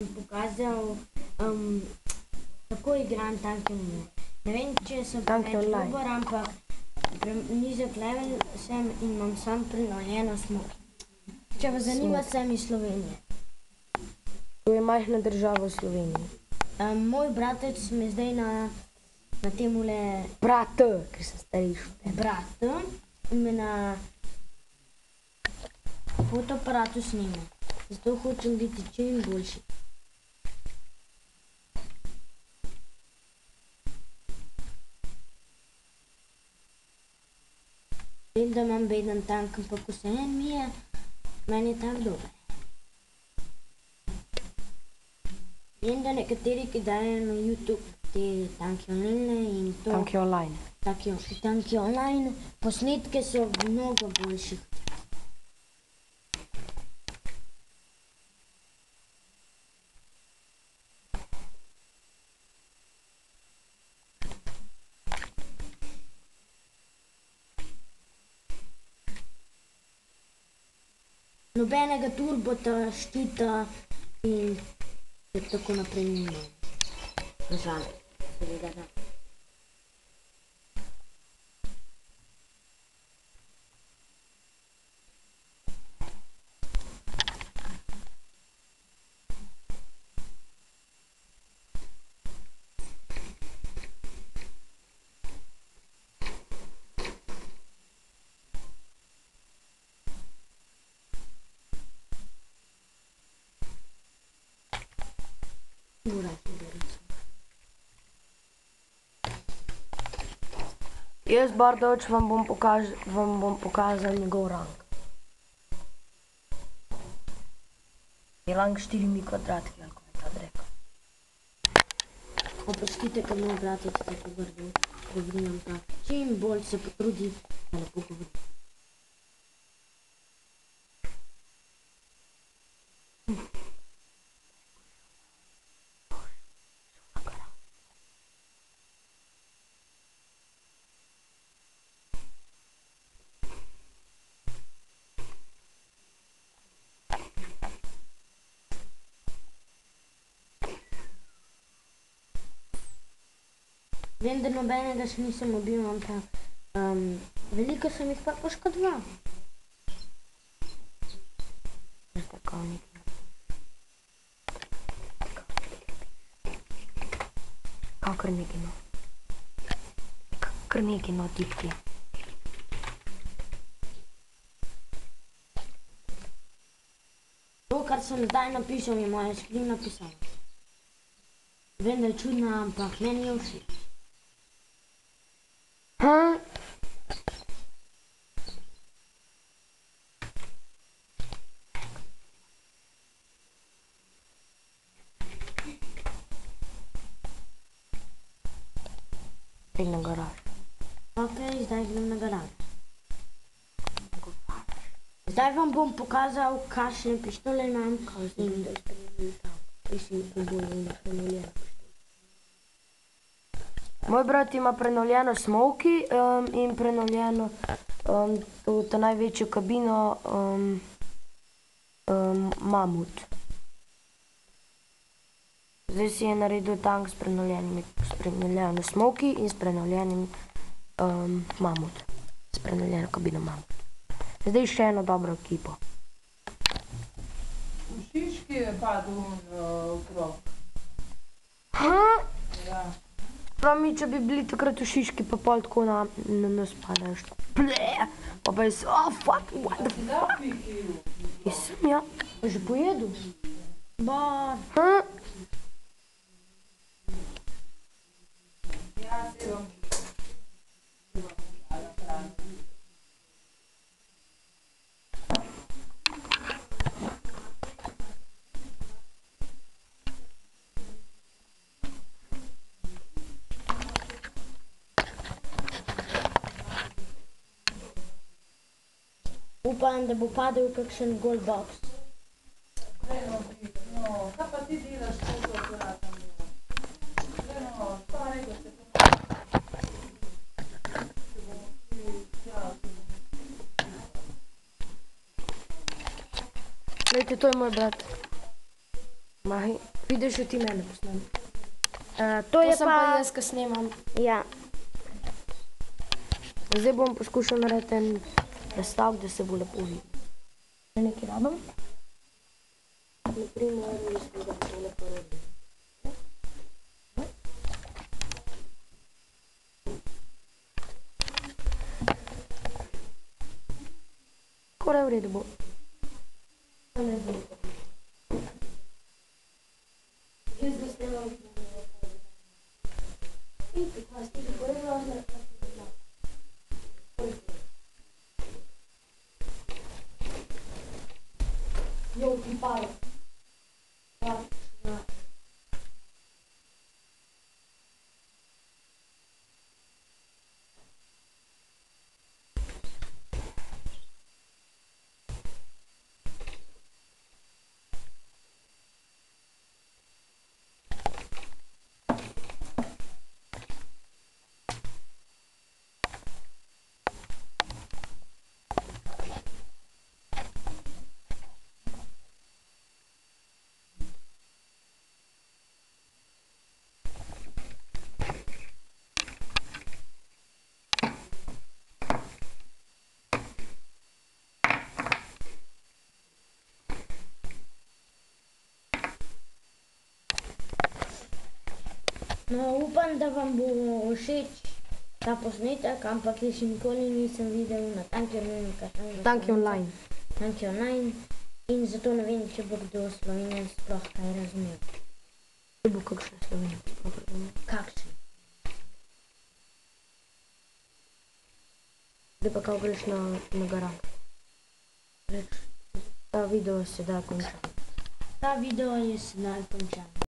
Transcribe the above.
pokazal, kako igram Tanki Online. Ne vem, če sem Tanki preveč Online. dober, ampak nizek level sem in imam sam prenovljeno smoke. Če vas zanima, sem iz Slovenije. To je majhna država v Sloveniji. Moj bratec me zdaj na temule Brat, ker sem starejši. brat me na fotoaparatu snima. Zato hočem biti čim boljši. Vem, da imam beden tank, ampak vseeno mi je, meni je tak dober. Vem, da nekateri, ki dajo na YouTube te Tanki Online in to, Tanki Online. Tanki Online, posnetke so mnogo boljši. Nobenega turbota, štita in tako naprej nima. Nažalost, seveda da. Jaz, Bardovč, vam bom pokazal njegov rang. Je rang 4 kvadratki, ali kako je tad rekel. Oprostite, ker moj bratec tako grdo govori, ampak čim bolj se potrudi, da lepo govori. Vem, da nobenega še nisem ubil, ampak veliko sem jih pa poškodoval. Kar nekaj no. Kar nekaj no tipki. To, kar sem zdaj napisal, je moja skrivna pisava. Vem, da je čudna, ampak meni je všeč. Pej na garaž. Okej, zdaj grem na garaž. Zdaj vam bom pokazal, kakšne pištole imam in Moj brat ima prenovljeno smoky in prenovljeno to največjo kabino mamut. Zdaj si je naredil tank s prenovljeno smoky in s prenovljenim mamut. S prenovljeno kabino mamut. Zdaj še eno dobro ekipo. V Šiški je padel okrog. Ja. Prav mi, če bi bili takrat v Šiški, pa pol tako na nas padaš. Pa pa je se, fuck, what the fuck. Jaz sem, ja. Že pojedu? Ba. Ja, se vam. Upam, da bo padel kakšen gol box. No, kaj pa ti delaš fotoaparatom? No, stari, da se Glejte, to je moj brat. Mahi, vidiš, že ti mene posnem. To je sem pa pa... jaz, ki snemam. Ja, Zdaj bom poskušal narediti en nastavek, da se bo lepo videl. Še nekaj rabim? Naprimer, mislim, da bo lepo rodil. Skoraj v redu bo. Jaz ga snemam. Jo, ti pare. No, upam, da vam bo všeč ta posnetek, ampak jaz še nikoli nisem videl na Tanki online, Tanki online. Tanki online in zato ne vem, če bo kdo Slovenec sploh kaj razumel. Če bo kakšen Slovenec sploh razumel. Kakšen? Zdaj pa kako greš na garant. Ta video se da konča. Ta video je sedaj končan.